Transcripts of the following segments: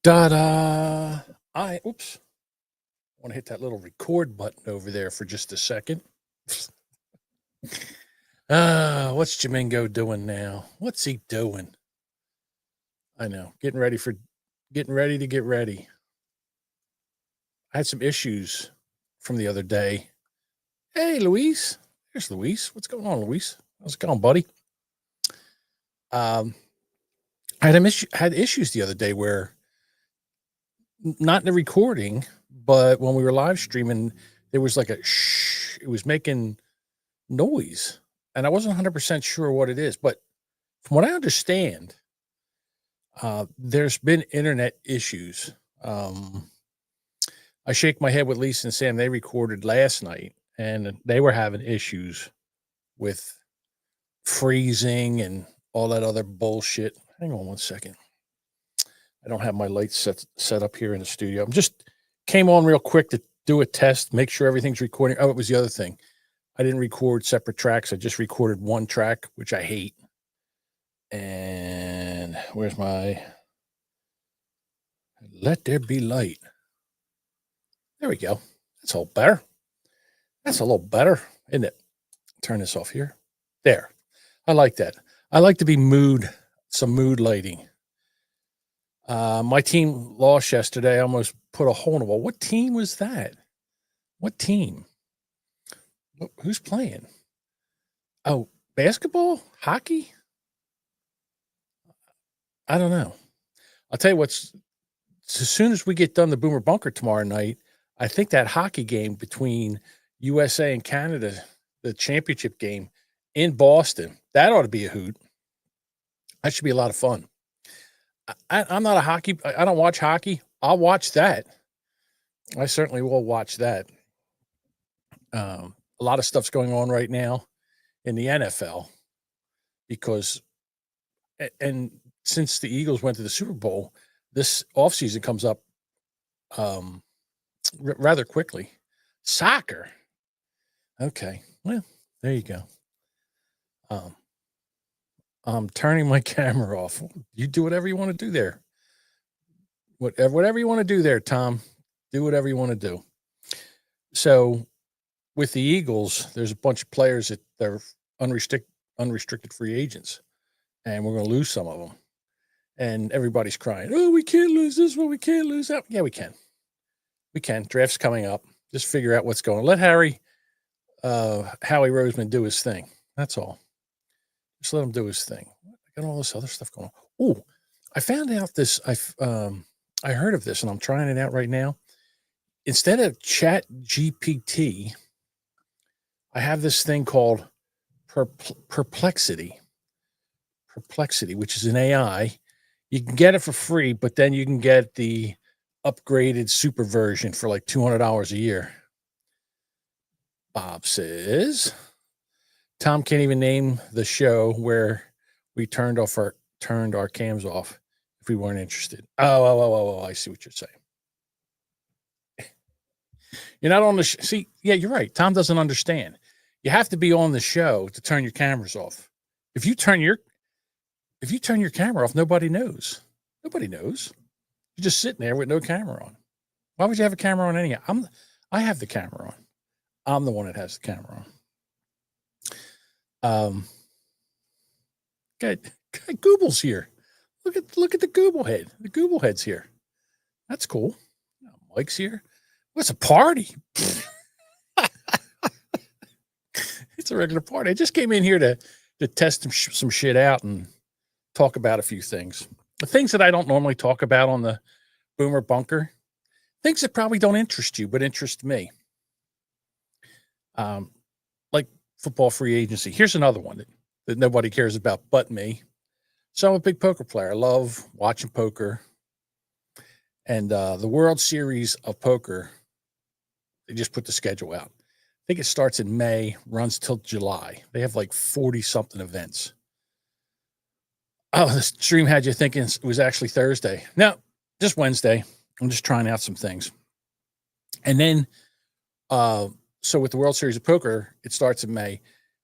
Da-da. Oops. I want to hit that little record button over there for just a second. What's Jamingo doing now? What's he doing? I know. Getting ready to get ready. I had some issues from the other day. Hey, Luis. There's Luis. What's going on, Luis? How's it going, buddy? I had issues the other day where not in the recording, but when we were live streaming, there was like a shh. It was making noise, and I wasn't 100% sure what it is. But from what I understand, there's been internet issues. I shake my head with Lisa and Sam. They recorded last night, and they were having issues with freezing and all that other bullshit. Hang on one second. I don't have my lights set up here in the studio. I'm just came on real quick to do a test, make sure everything's recording. Oh, it was the other thing. I didn't record separate tracks. I just recorded one track, which I hate. And where's my Let There Be Light? There we go. That's a little better. That's a little better, isn't it? Turn this off here. There. I like that. I like to be some mood lighting. My team lost yesterday. I almost put a hole in the wall. What team was that? What team? Who's playing? Oh, basketball? Hockey? I don't know. I'll tell you as soon as we get done the Boomer Bunker tomorrow night, I think that hockey game between USA and Canada, the championship game in Boston, that ought to be a hoot. That should be a lot of fun. I'm not a hockey. I don't watch hockey. I'll watch that. I certainly will watch that. A lot of stuff's going on right now in the NFL because, and since the Eagles went to the Super Bowl, this offseason comes up rather quickly. Soccer. Okay. Well, there you go. I'm turning my camera off. You do whatever you want to do there. Whatever you want to do there, Tom. Do whatever you want to do. So with the Eagles, there's a bunch of players that they're unrestricted free agents, and we're going to lose some of them. And everybody's crying, oh, we can't lose this one. We can't lose that. Yeah, we can. We can. Draft's coming up. Just figure out what's going on. Let Howie Roseman do his thing. That's all. Just let him do his thing. I got all this other stuff going on. Oh, I found out this. I heard of this, and I'm trying it out right now. Instead of Chat GPT, I have this thing called Perplexity. Perplexity, which is an AI. You can get it for free, but then you can get the upgraded super version for like $200 a year. Bob says, Tom can't even name the show where we turned our cams off if we weren't interested. Oh, I see what you're saying. You're not on the see, yeah, you're right. Tom doesn't understand. You have to be on the show to turn your cameras off. If you turn your camera off, nobody knows. Nobody knows. You're just sitting there with no camera on. Why would you have a camera on anyhow? I have the camera on. I'm the one that has the camera on. Guy Gooble's here. Look at the Google head. The Google head's here. That's cool. Mike's here. What's a party? It's a regular party. I just came in here to test some shit out and talk about a few things. The things that I don't normally talk about on the Boomer Bunker. Things that probably don't interest you, but interest me. Like football free agency. Here's another one that nobody cares about but me. So I'm a big poker player. I love watching poker. And the World Series of Poker, they just put the schedule out. I think it starts in May, runs till July. They have like 40-something events. Oh, the stream had you thinking it was actually Thursday. No, just Wednesday. I'm just trying out some things. And then, so with the World Series of Poker, it starts in May.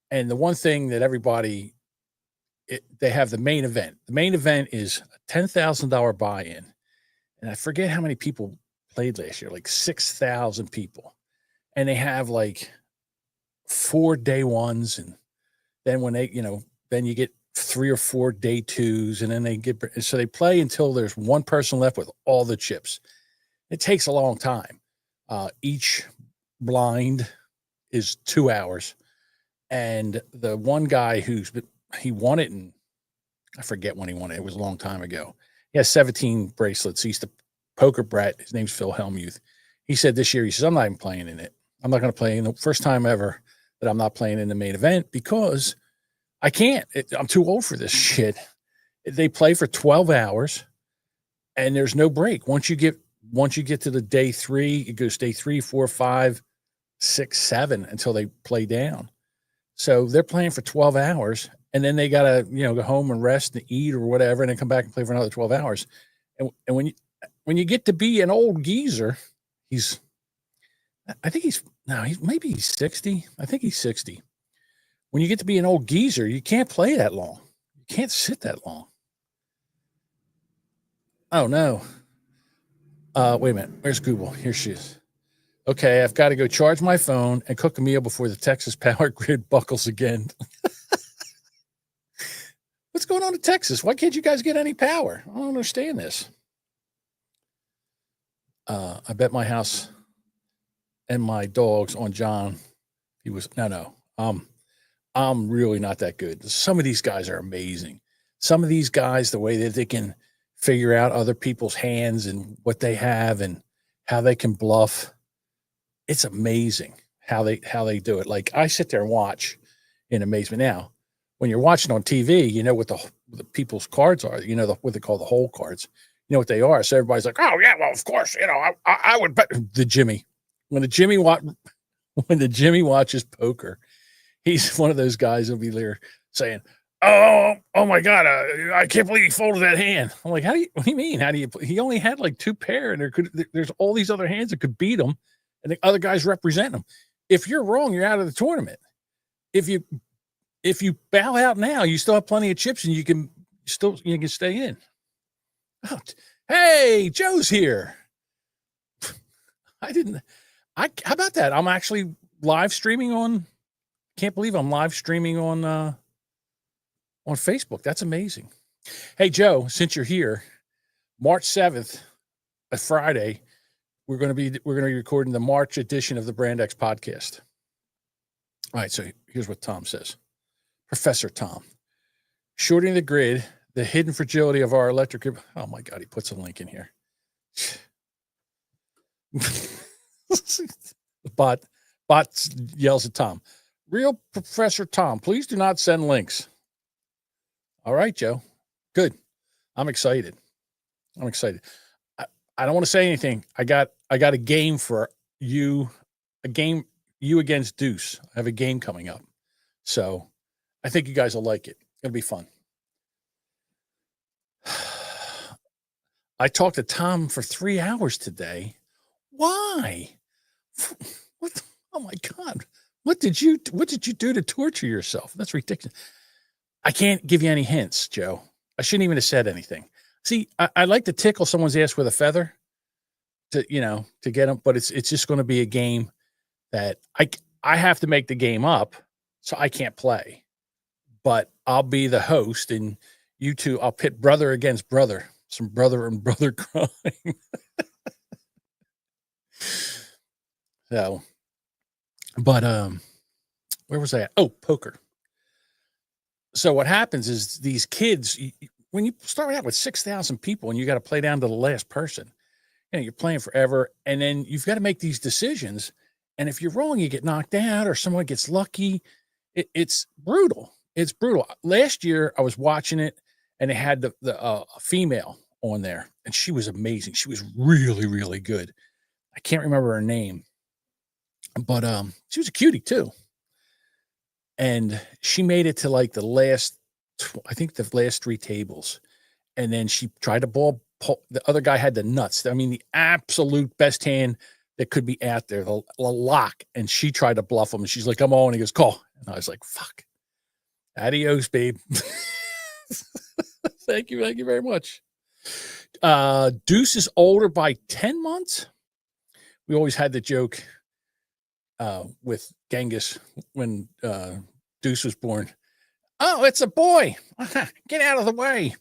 And the one thing that they have the main event. The main event is a $10,000 buy-in. and I forget how many people played last year, like 6,000 people. And they have like 4 day ones. And then when they, then you get 3 or 4 day twos. And then so they play until there's one person left with all the chips. It takes a long time. Each blind is 2 hours. And the one guy he won it, and I forget when he won it. It was a long time ago. He has 17 bracelets. He used to poker Brett. His name's Phil Hellmuth. He said this year, he says, I'm not even playing in it. I'm not going to play in the first time ever that I'm not playing in the main event because I can't. I'm too old for this shit. They play for 12 hours and there's no break. Once you get to the day 3, it goes day 3, 4, 5, 6, 7 until they play down. So they're playing for 12 hours and then they got to, go home and rest and eat or whatever, and then come back and play for another 12 hours. And when you get to be an old geezer, he's 60. I think he's 60. When you get to be an old geezer, you can't play that long. You can't sit that long. Oh no. Wait a minute. Where's Google? Here she is. Okay, I've got to go charge my phone and cook a meal before the Texas power grid buckles again. What's going on in Texas? Why can't you guys get any power? I don't understand this. I bet my house and my dogs on John. I'm really not that good. Some of these guys are amazing. Some of these guys, the way that they can figure out other people's hands and what they have and how they can bluff. It's amazing how they do it. Like I sit there and watch in amazement. Now, when you're watching on TV, you know what the people's cards are. You know what they call the hole cards. You know what they are. So everybody's like, oh yeah, well of course, I would bet the Jimmy. When the Jimmy watches poker, he's one of those guys who'll be there saying, "Oh my God, I can't believe he folded that hand." I'm like, what do you mean? He only had like 2 pair, and there's all these other hands that could beat him, and the other guys represent him. If you're wrong, you're out of the tournament. If you bow out now, you still have plenty of chips, and you can stay in. Oh, hey, Joe's here. How about that? I'm actually live streaming on. Can't believe I'm live streaming on Facebook. That's amazing. Hey, Joe, since you're here, March 7th, a Friday, we're going to be recording the March edition of the Brand X podcast. All right, so here's what Tom says. Professor Tom, shorting the grid, the hidden fragility of our electric grid. Oh my God, he puts a link in here. The bot yells at Tom. Real Professor Tom, please do not send links. All right, Joe. Good. I'm excited. I don't want to say anything. I got a game for you, you against Deuce. I have a game coming up. So I think you guys will like it. It'll be fun. I talked to Tom for 3 hours today. Why? What? Oh my God. What did you do to torture yourself? That's ridiculous. I can't give you any hints, Joe. I shouldn't even have said anything. See, I like to tickle someone's ass with a feather to get them, but it's just going to be a game that I have to make the game up, so I can't play. But I'll be the host, and you two, I'll pit brother against brother, some brother and brother crime. So, but where was I at? Oh, poker. So what happens is these kids, when you start out with 6,000 people and you got to play down to the last person, you're playing forever, and then you've got to make these decisions. And if you're wrong, you get knocked out or someone gets lucky. It's brutal. It's brutal. Last year I was watching it, and they had the female on there, and she was amazing. She was really, really good. I can't remember her name, but she was a cutie too. And she made it to like the last 3 tables. And then she tried to pull. The other guy had the nuts. I mean, the absolute best hand that could be out there, the lock. And she tried to bluff him. And she's like, I'm on. And he goes, call. And I was like, fuck. Adios, babe. Thank you. Thank you very much. Deuce is older by 10 months. We always had the joke with Genghis when Deuce was born. Oh, it's a boy. Get out of the way.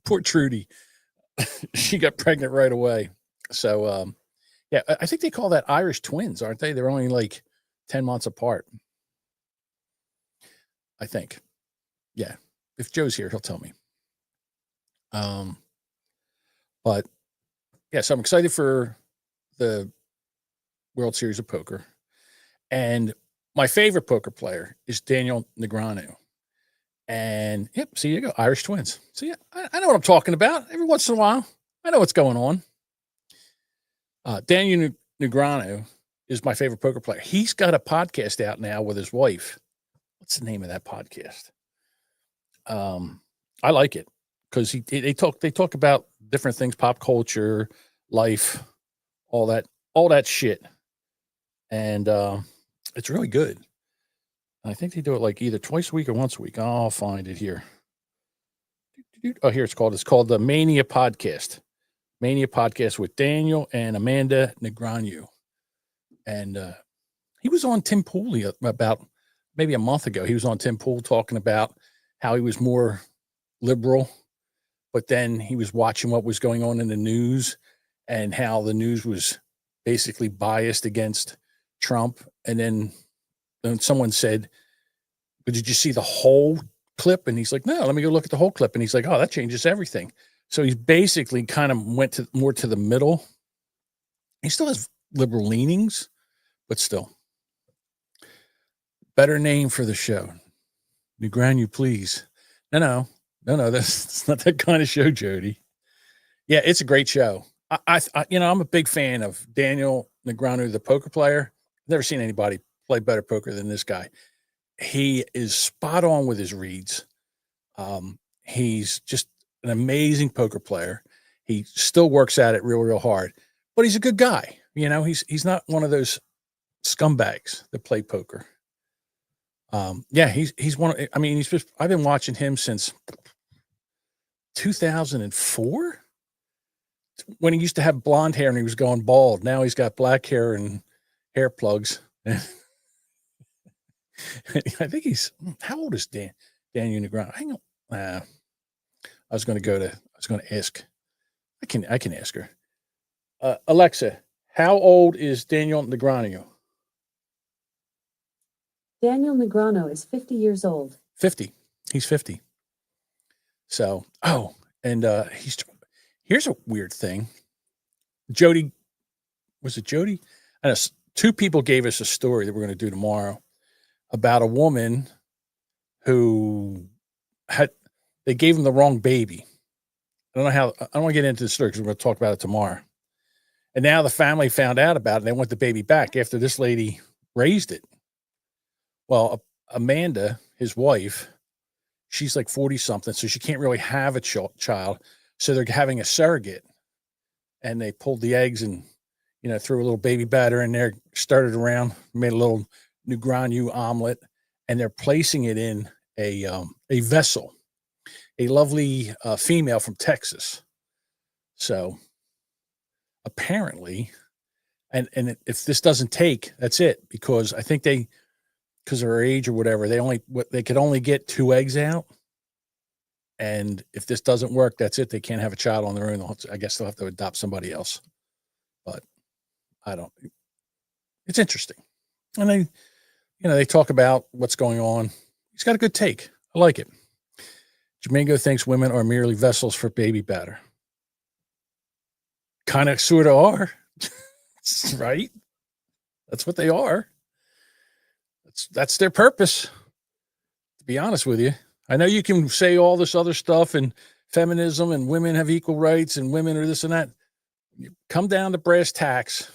Poor Trudy. She got pregnant right away. So, yeah, I think they call that Irish twins, aren't they? They're only like 10 months apart. I think. Yeah. If Joe's here, he'll tell me. But yeah, so I'm excited for the World Series of Poker. And my favorite poker player is Daniel Negreanu. And yep, see, you go, Irish twins. So yeah, I know what I'm talking about. Every once in a while, I know what's going on. Daniel Negreanu is my favorite poker player. He's got a podcast out now with his wife. What's the name of that podcast? I like it because they talk about different things, pop culture, life, all that shit, and it's really good. I think they do it like either twice a week or once a week. I'll find it here. Oh, here it's called the Mania Podcast. Mania Podcast with Daniel and Amanda Negreanu. And he was on Tim Pool about maybe a month ago. He was on Tim Pool talking about how he was more liberal, but then he was watching what was going on in the news and how the news was basically biased against Trump. And then someone said, but did you see the whole clip? And he's like, no, let me go look at the whole clip. And he's like, oh, that changes everything. So he's basically kind of went more to the middle. He still has liberal leanings, but still. Better name for the show. Negreanu, please. No, that's not that kind of show, Jody. Yeah, it's a great show. I'm a big fan of Daniel Negreanu, the poker player. Never seen anybody play better poker than this guy. He is spot on with his reads. He's just an amazing poker player. He still works at it real hard, but he's a good guy. He's not one of those scumbags that play poker. Yeah, he's one. I've been watching him since 2004 when he used to have blonde hair and he was going bald. Now he's got black hair and hair plugs. I think how old is Daniel Negreanu? Hang on. I was going to ask. I can ask her. Alexa, how old is Daniel Negreanu? Daniel Negreanu is 50 years old. 50. He's 50. So, and here's a weird thing. Jody, was it Jody? I know two people gave us a story that we're going to do tomorrow about a woman who they gave him the wrong baby. I don't want to get into the story because we're going to talk about it tomorrow. And now the family found out about it and they want the baby back after this lady raised it. Well, Amanda, his wife, she's like 40 something, so she can't really have a child. So they're having a surrogate, and they pulled the eggs and, threw a little baby batter in there, started around, made a little Negreanu omelet, and they're placing it in a vessel, a lovely female from Texas. So apparently, and if this doesn't take, that's it, because I think because of her age or whatever, they could only get 2 eggs out. And if this doesn't work, that's it. They can't have a child on their own. I guess they'll have to adopt somebody else. But it's interesting. And they talk about what's going on. He's got a good take. I like it. Jamingo thinks women are merely vessels for baby batter. Kind of sort of are. Right? That's what they are. That's their purpose, to be honest with you. I know you can say all this other stuff and feminism and women have equal rights and women are this and that. You come down to brass tacks.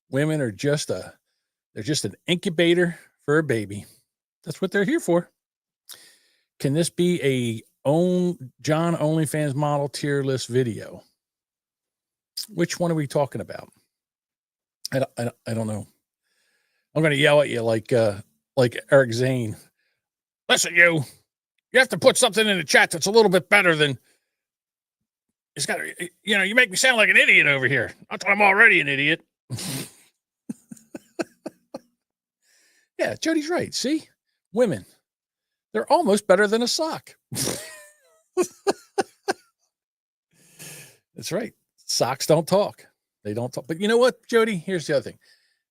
Women are just an incubator for a baby. That's what they're here for. Can this be a John OnlyFans model tier list video? Which one are we talking about? I don't know. I'm going to yell at you like Eric Zane. Listen, you have to put something in the chat that's a little bit better than It's got, you make me sound like an idiot over here. I thought I'm already an idiot. Yeah, Jody's right. See, women, they're almost better than a sock. That's right. Socks don't talk. They don't talk. But you know what, Jody? Here's the other thing.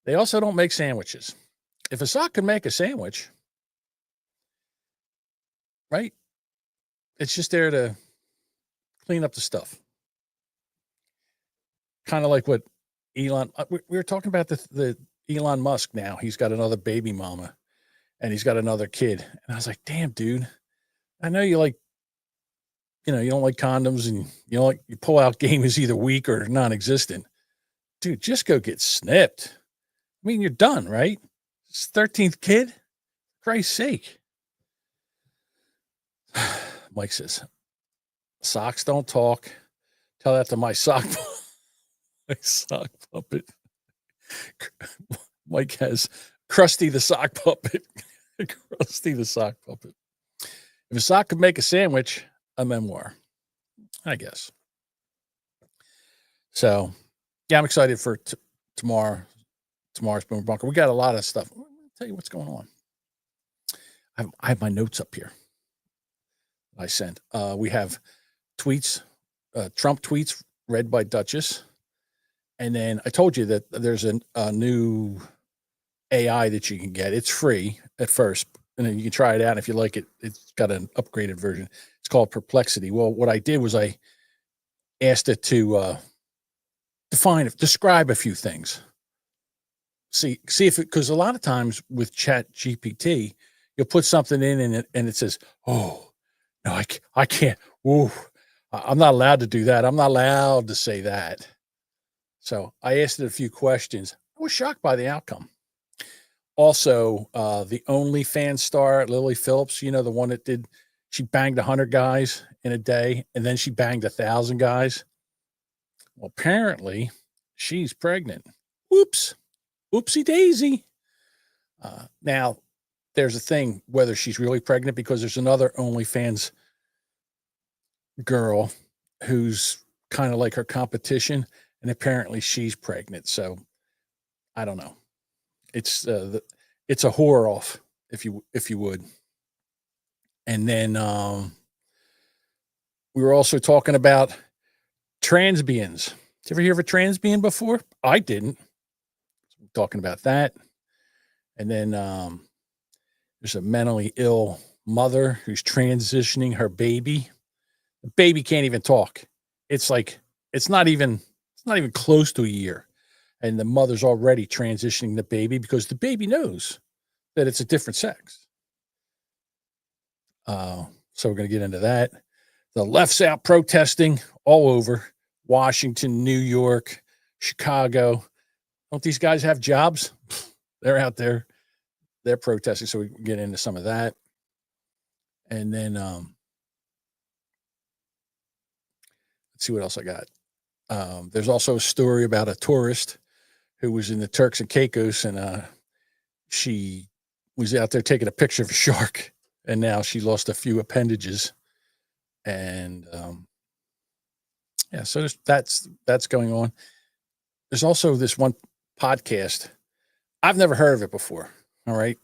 They also don't make sandwiches. If a sock can make a sandwich, right? It's just there to clean up the stuff. Kind of like what Elon, we were talking about the Elon Musk now. He's got another baby mama and he's got another kid. And I was like, damn, dude, I know you like, you don't like condoms and you pull out game is either weak or non-existent. Dude, just go get snipped. I mean, you're done, right? It's 13th kid. Christ's sake. Mike says, socks don't talk. Tell that to my sock puppet. Mike has Krusty the sock puppet. Krusty the sock puppet. If a sock could make a sandwich, a memoir, I guess. So, yeah, I'm excited for tomorrow's Boomer Bunker. We got a lot of stuff. I'll tell you what's going on. I have my notes up here. I sent. We have tweets, Trump tweets read by Duchess. And then I told you that there's a new AI that you can get. It's free at first, and then you can try it out. If you like it, it's got an upgraded version. It's called Perplexity. Well, what I did was I asked it to describe a few things. See if it, because a lot of times with Chat GPT, you'll put something in and it says, "Oh, no, I can't. Ooh, I'm not allowed to do that. I'm not allowed to say that." So I asked it a few questions. I was shocked by the outcome. Also, the OnlyFans star, Lily Phillips, the one that she banged 100 guys in a day, and then she banged 1,000 guys. Well, apparently she's pregnant. Whoops. Whoopsie daisy. Now, there's a thing whether she's really pregnant, because there's another OnlyFans girl who's kind of like her competition, and apparently she's pregnant. So I don't know. It's a whore off, if you would. And then we were also talking about transbians. Did you ever hear of a transbian before? I didn't. We're talking about that. And then there's a mentally ill mother who's transitioning her baby. The baby can't even talk. It's like it's not even close to a year, and the mother's already transitioning the baby because the baby knows that it's a different sex. So we're going to get into that. The left's out protesting all over Washington, New York, Chicago. Don't these guys have jobs? They're out there. They're protesting. So we can get into some of that. And then let's see what else I got. There's also a story about a tourist who was in the Turks and Caicos, and she was out there taking a picture of a shark, and now she lost a few appendages. And yeah, so that's going on. There's also this one podcast. I've never heard of it before. All right.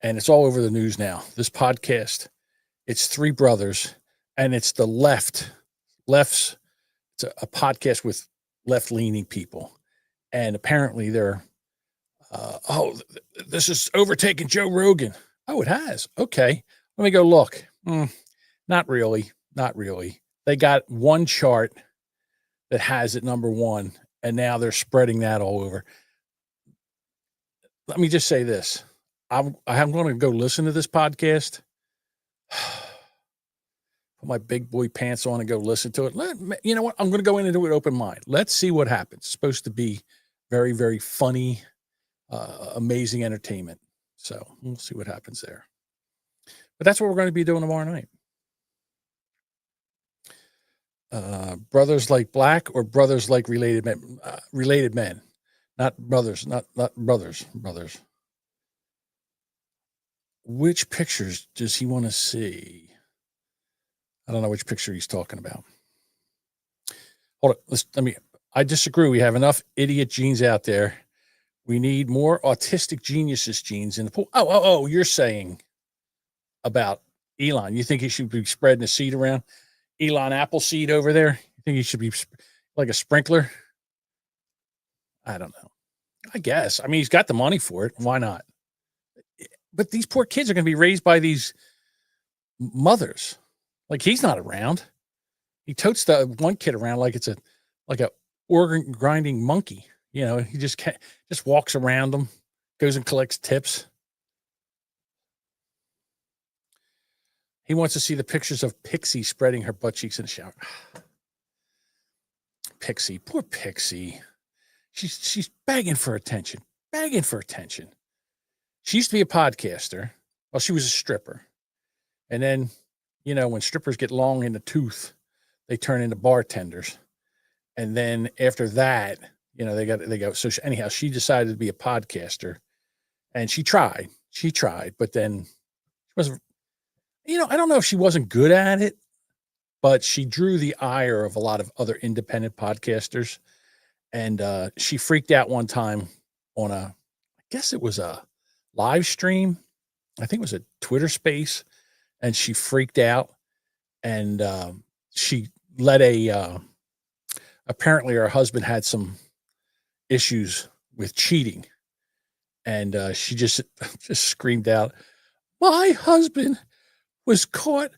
And it's all over the news now. This podcast, it's three brothers, and it's the left's. It's a podcast with left-leaning people. And apparently they're, this is overtaking Joe Rogan. Oh, it has. Okay. Let me go look. Not really. Not really. They got one chart that has it number one, and now they're spreading that all over. Let me just say this. I'm going to go listen to this podcast. Put my big boy pants on and go listen to it. You know what? I'm going to go into it with open mind. Let's see what happens. It's supposed to be very, very funny, amazing entertainment. So we'll see what happens there. But that's what we're going to be doing tomorrow night. Brothers like black or brothers like related men, not brothers, not brothers. Which pictures does he want to see? I don't know which picture he's talking about. Hold it. I disagree. We have enough idiot genes out there. We need more autistic geniuses genes in the pool. Oh, you're saying about Elon. You think he should be spreading the seed around? Elon Appleseed over there? You think he should be like a sprinkler? I don't know. I guess. I mean, he's got the money for it. Why not? But these poor kids are going to be raised by these mothers. Like, he's not around. He totes the one kid around like it's a organ grinding monkey. You know, he just walks around them, goes and collects tips. He wants to see the pictures of Pixie spreading her butt cheeks in the shower. Pixie, poor Pixie. She's begging for attention. She used to be a podcaster. Well, she was a stripper. And then, you know, when strippers get long in the tooth, they turn into bartenders. And then after that, you know, they go. So anyhow, she decided to be a podcaster, and she tried, but then she wasn't, you know, I don't know if she wasn't good at it, but she drew the ire of a lot of other independent podcasters. And she freaked out one time on I guess it was a live stream. I think it was a Twitter space. And she freaked out, and she let apparently her husband had some issues with cheating. And she just screamed out, "My husband was caught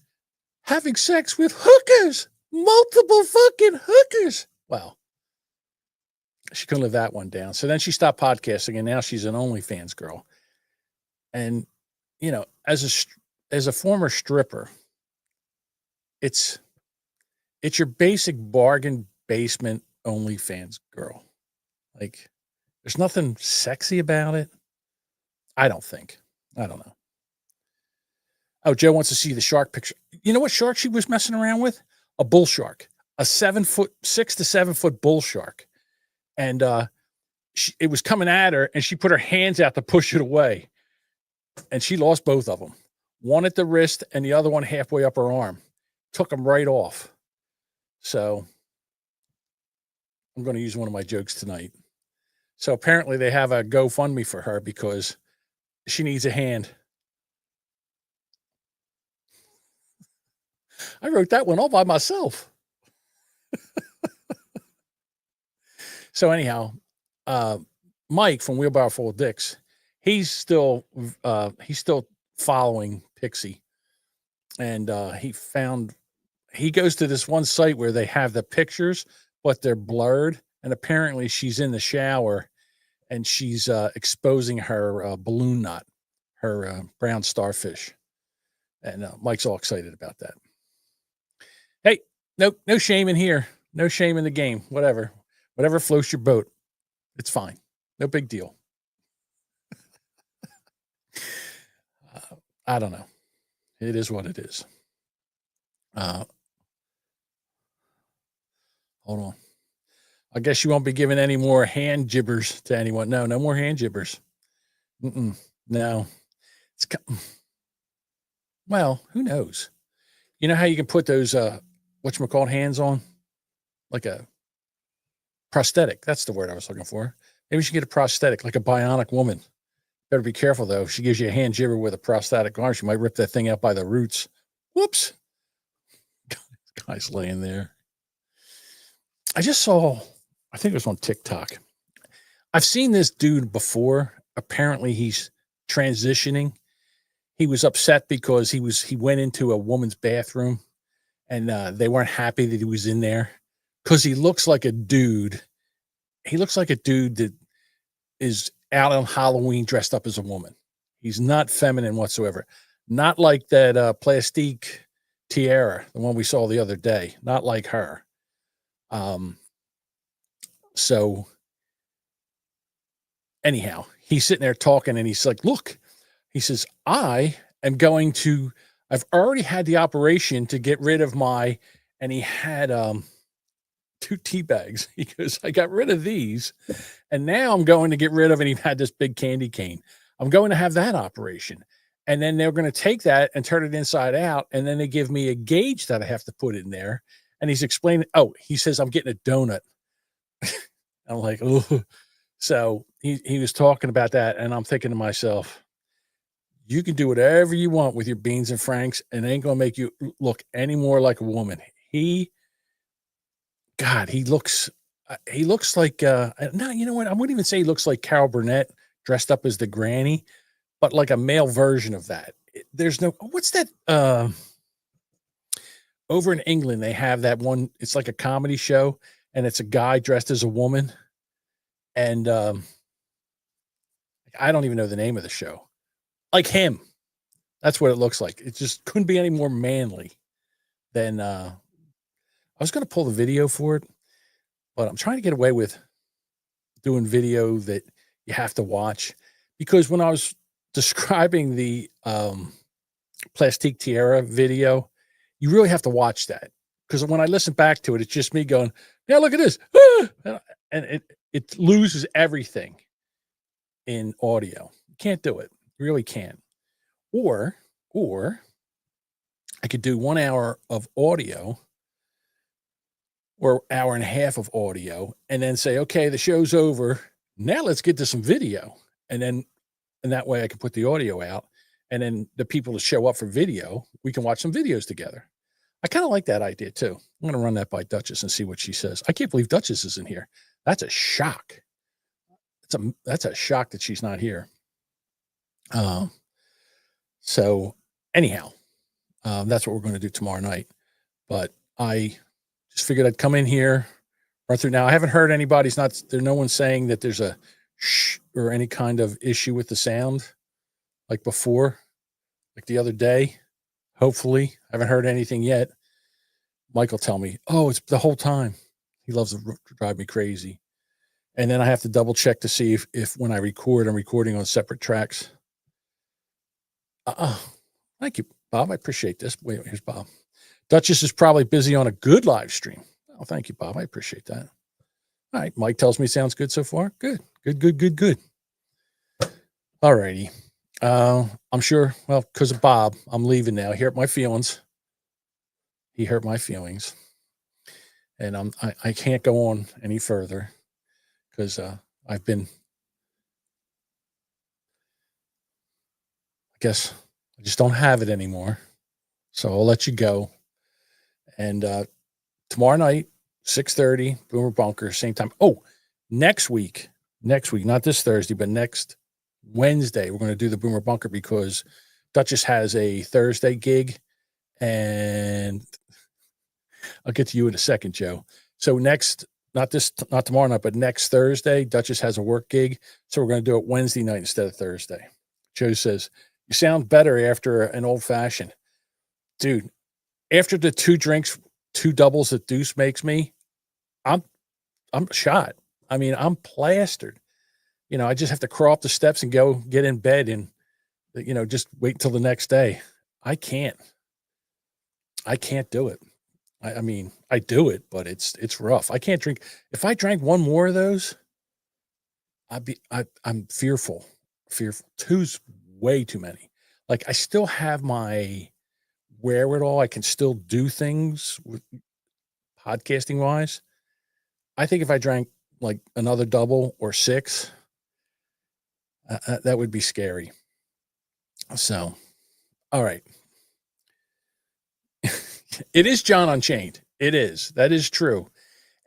having sex with hookers, multiple fucking hookers." Well, she couldn't live that one down. So then she stopped podcasting, and now she's an OnlyFans girl. And, you know, as a former stripper, it's your basic bargain basement OnlyFans girl. Like, there's nothing sexy about it. I don't think. I don't know. Oh, Joe wants to see the shark picture. You know what shark she was messing around with? A bull shark, a 6 to 7 foot bull shark. And it was coming at her, and she put her hands out to push it away. And she lost both of them. One at the wrist and the other one halfway up her arm. Took them right off. So I'm going to use one of my jokes tonight. So apparently they have a GoFundMe for her because she needs a hand. I wrote that one all by myself. So anyhow, Mike from Wheelbarrow Full of Dicks, he's still following Pixie, and he goes to this one site where they have the pictures, but they're blurred, and apparently she's in the shower, and she's exposing her balloon knot, her brown starfish, and Mike's all excited about that. Hey, no shame in here, no shame in the game. Whatever floats your boat, it's fine, no big deal. I don't know. It is what it is. Hold on. I guess you won't be giving any more hand jibbers to anyone. No more hand jibbers. No. Well, who knows? You know how you can put those whatchamacallit hands on? Like a prosthetic. That's the word I was looking for. Maybe we should get a prosthetic, like a bionic woman. Better be careful, though. If she gives you a hand jibber with a prosthetic arm, she might rip that thing out by the roots. Whoops. Guy's laying there. I just saw, I think it was on TikTok. I've seen this dude before. Apparently he's transitioning. He was upset because he went into a woman's bathroom, and they weren't happy that he was in there because he looks like a dude. He looks like a dude that is out on Halloween dressed up as a woman. He's not feminine whatsoever. Not like that Plastique Tiara, the one we saw the other day. Not like her. So anyhow, he's sitting there talking, and he's like, look, he says, I've already had the operation to get rid of and he had 2 tea bags. He goes, I got rid of these, and now I'm going to get rid of, and he had this big candy cane. I'm going to have that operation. And then they're going to take that and turn it inside out. And then they give me a gauge that I have to put in there. and he's explaining. Oh, he says, I'm getting a donut. I'm like, oh. So he was talking about that, and I'm thinking to myself, you can do whatever you want with your beans and franks, and it ain't gonna make you look any more like a woman. God, he looks like no, you know what? I wouldn't even say he looks like Carol Burnett dressed up as the granny, but like a male version of that. There's no what's that? Over in England, they have that one. It's like a comedy show, and it's a guy dressed as a woman, and I don't even know the name of the show. Like him, that's what it looks like. It just couldn't be any more manly than. I was going to pull the video for it, but I'm trying to get away with doing video that you have to watch, because when I was describing the Plastique Tiara video, you really have to watch that, because when I listen back to it, it's just me going, yeah, look at this. And it loses everything in audio. You can't do it. You really can't. Or I could do 1 hour of audio or hour and a half of audio and then say, okay, the show's over. Now let's get to some video. And that way I can put the audio out, and then the people that show up for video, we can watch some videos together. I kind of like that idea too. I'm going to run that by Duchess and see what she says. I can't believe Duchess isn't here. That's a shock. That's a shock that she's not here. So anyhow, that's what we're going to do tomorrow night. But I just figured I'd come in here, run through. Now I haven't heard anybody's not there. No one's saying that there's a shh or any kind of issue with the sound like before, like the other day. Hopefully, I haven't heard anything yet. Michael tell me, oh, it's the whole time. He loves to drive me crazy. And then I have to double check to see if when I record, I'm recording on separate tracks. Thank you, Bob. I appreciate this. Wait, here's Bob. Duchess is probably busy on a good live stream. Oh, thank you, Bob. I appreciate that. All right. Mike tells me sounds good so far. Good. All righty. I'm sure, well, because of Bob, I'm leaving now. He hurt my feelings. And I can't go on any further because I guess I just don't have it anymore. So I'll let you go. And tomorrow night, 6:30, Boomer Bunker, same time. Oh, next week, not this Thursday, but next Wednesday, we're going to do the Boomer Bunker because Duchess has a Thursday gig, and I'll get to you in a second, Joe. So not tomorrow night, but next Thursday, Duchess has a work gig. So we're going to do it Wednesday night instead of Thursday. Joe says, you sound better after an old fashioned. Dude, after the 2 drinks, 2 doubles that Deuce makes me, I'm shot. I mean, I'm plastered. I just have to crawl up the steps and go get in bed and, just wait until the next day. I can't do it. I mean, I do it, but it's rough. I can't drink. If I drank 1 more of those, I'm fearful. 2's way too many. Like, I still have my wherewithal. I can still do things with podcasting wise. I think if I drank like another double or 6, that would be scary. So, all right. It is John Unchained. It is. That is true.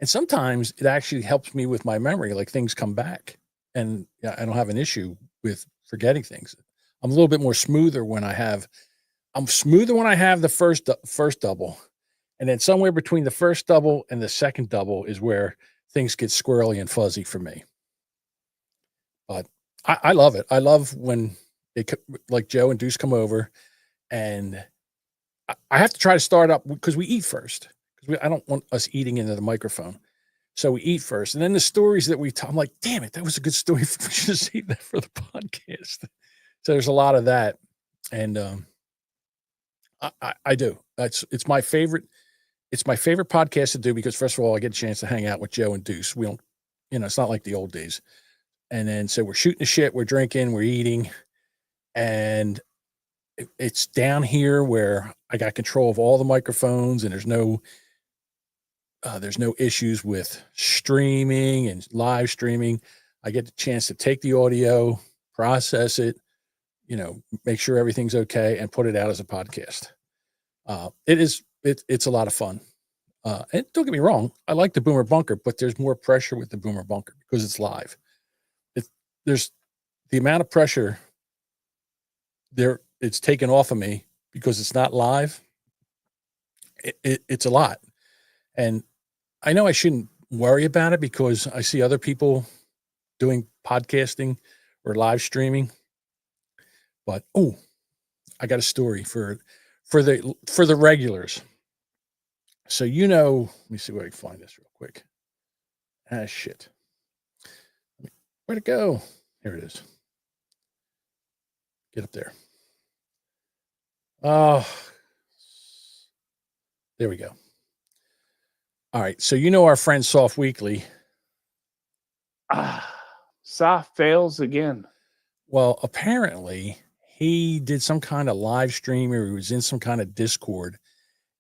And sometimes it actually helps me with my memory. Like, things come back and I don't have an issue with forgetting things. I'm a little bit more smoother when I'm smoother when I have the first double. And then somewhere between the first double and the second double is where things get squirrely and fuzzy for me. But I love it. I love when like Joe and Deuce come over, and I have to try to start up because we eat first, because I don't want us eating into the microphone. So we eat first. And then the stories that we tell, I'm like, damn it, that was a good story. We should save that for the podcast. So there's a lot of that. And I do. It's my favorite. It's my favorite podcast to do because, first of all, I get a chance to hang out with Joe and Deuce. We don't, it's not like the old days. And then, so we're shooting the shit, we're drinking, we're eating. And it's down here where I got control of all the microphones, and there's no There's no issues with streaming and live streaming. I get the chance to take the audio, process it, make sure everything's okay, and put it out as a podcast. It's a lot of fun. And don't get me wrong, I like the Boomer Bunker, but there's more pressure with the Boomer Bunker because it's live. There's the amount of pressure there it's taken off of me because it's not live. It's a lot. And I know I shouldn't worry about it because I see other people doing podcasting or live streaming. But I got a story for the regulars. So let me see where I can find this real quick. Shit. Where'd it go? Here it is. Get up there. Oh, there we go. All right. So our friend Soft Weekly. Soft fails again. Well, apparently he did some kind of live stream or he was in some kind of Discord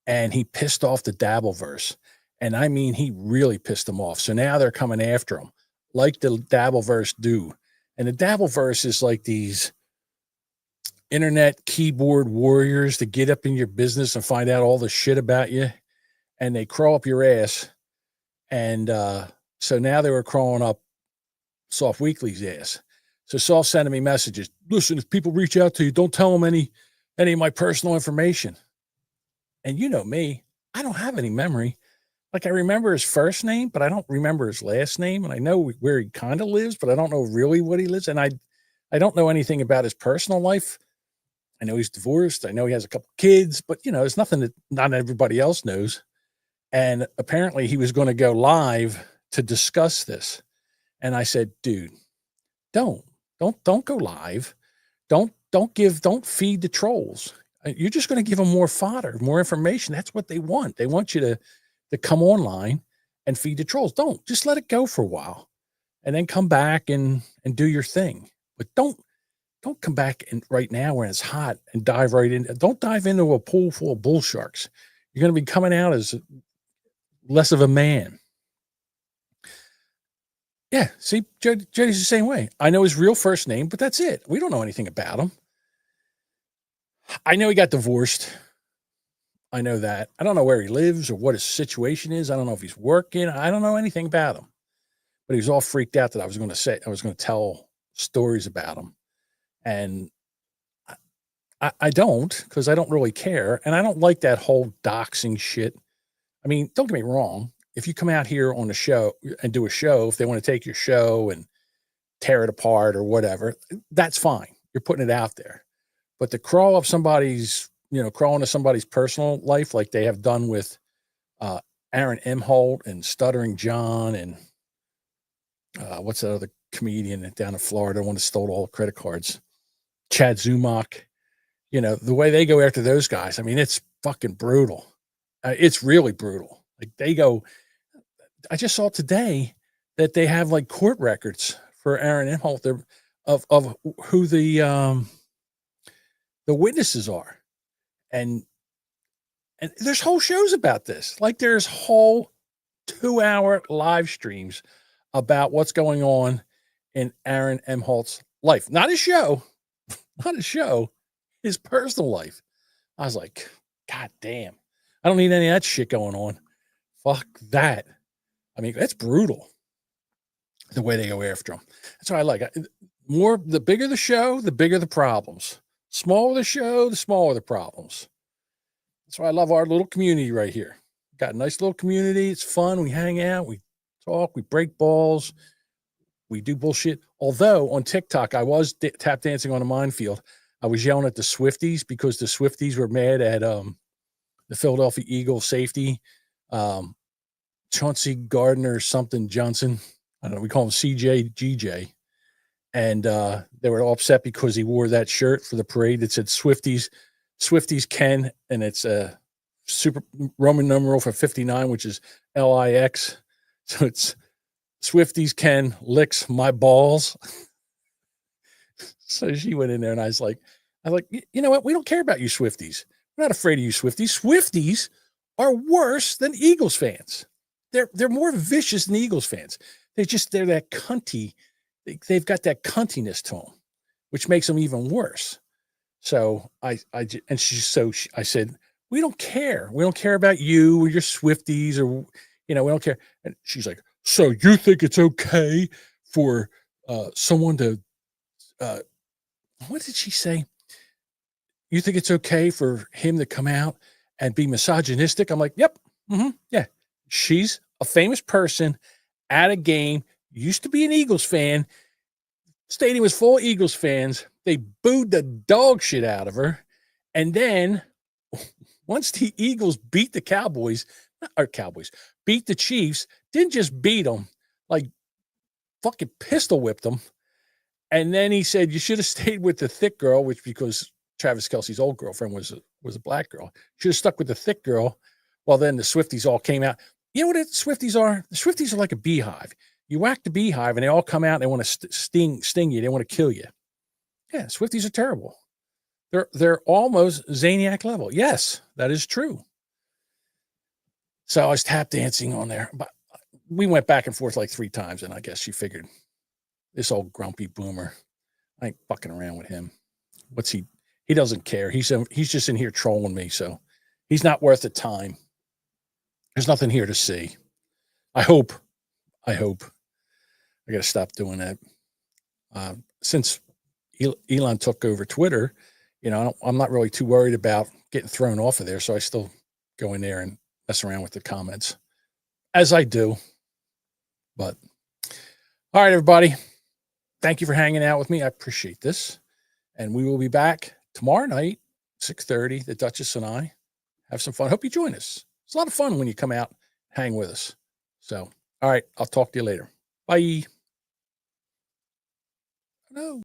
and he pissed off the Dabbleverse. And I mean, he really pissed them off. So now they're coming after him like the Dabbleverse do. And the Dabbleverse is like these internet keyboard warriors that get up in your business and find out all the shit about you. And they crawl up your ass. And so now they were crawling up Soft Weekly's ass. So Soft sending me messages. Listen, if people reach out to you, don't tell them any of my personal information. And you know me, I don't have any memory. Like I remember his first name, but I don't remember his last name. And I know where he kind of lives, but I don't know really what he lives. And I don't know anything about his personal life. I know he's divorced. I know he has a couple kids, but there's nothing that not everybody else knows. And apparently he was going to go live to discuss this. And I said, dude, don't go live. Don't feed the trolls. You're just going to give them more fodder, more information. That's what they want. They want you to come online and feed the trolls. Don't just let it go for a while and then come back and do your thing. But don't come back and right now when it's hot and dive right in. Don't dive into a pool full of bull sharks. You're going to be coming out as less of a man. Yeah, see, Jody's the same way. I know his real first name, but that's it. We don't know anything about him. I know he got divorced. I know that. I don't know where he lives or what his situation is. I don't know if he's working. I don't know anything about him. But he was all freaked out that I was going to tell stories about him. And I don't, because I don't really care. And I don't like that whole doxing shit. I mean, don't get me wrong. If you come out here on the show and do a show, if they want to take your show and tear it apart or whatever, that's fine. You're putting it out there. But to crawl up somebody's, crawl into somebody's personal life like they have done with Aaron Emholt and Stuttering John and what's that other comedian down in Florida, one that stole all the credit cards, Chad Zumach, the way they go after those guys, I mean, it's fucking brutal. It's really brutal. Like they go, I just saw today that they have like court records for Aaron Emholt of who the witnesses are. And there's whole shows about this. Like there's whole 2-hour live streams about what's going on in Aaron Emholt's life. Not his show, his personal life. I was like, God damn. I don't need any of that shit going on. Fuck that. I mean, that's brutal. The way they go after him. That's what I like. The bigger the show, the bigger the problems. Smaller the show, the smaller the problems. That's why I love our little community right here. Got a nice little community. It's fun. We hang out. We talk. We break balls. We do bullshit. Although on TikTok, I was tap dancing on a minefield. I was yelling at the Swifties because the Swifties were mad at the Philadelphia Eagles safety, Chauncey Gardner something Johnson. I don't know. We call him CJ GJ. And they were all upset because he wore that shirt for the parade that said Swifties Ken, and it's a super Roman numeral for 59, which is LIX. So it's Swifties Ken licks my balls. So she went in there and I was like, you know what? We don't care about you Swifties. We're not afraid of you Swifties. Swifties are worse than Eagles fans. they're more vicious than Eagles fans. They're that cunty. They've got that cuntiness to them, which makes them even worse. So I said, we don't care. We don't care about you or your Swifties or, we don't care. And she's like, so you think it's okay for someone to, what did she say? You think it's okay for him to come out and be misogynistic? I'm like, yep. Yeah. She's a famous person at a game, used to be an Eagles fan. Stadium was full of Eagles fans. They booed the dog shit out of her. And then once the Eagles beat the beat the Chiefs, didn't just beat them, like fucking pistol whipped them. And then he said, you should have stayed with the thick girl, which because Travis Kelce's old girlfriend was a black girl. Should have stuck with the thick girl. Well, then the Swifties all came out. You know what the Swifties are? The Swifties are like a beehive. You whack the beehive and they all come out and they want to sting you. They want to kill you. Yeah, Swifties are terrible. They're almost Zaniac level. Yes, that is true. So I was tap dancing on there. But we went back and forth like 3 times, and I guess she figured this old grumpy boomer, I ain't fucking around with him. He doesn't care. He's just in here trolling me, so he's not worth the time. There's nothing here to see. I hope. I got to stop doing that. Since Elon took over Twitter, I'm not really too worried about getting thrown off of there. So I still go in there and mess around with the comments as I do. But all right, everybody. Thank you for hanging out with me. I appreciate this. And we will be back tomorrow night, 6:30, the Duchess and I. Have some fun. Hope you join us. It's a lot of fun when you come out, hang with us. So, all right, I'll talk to you later. Bye. No.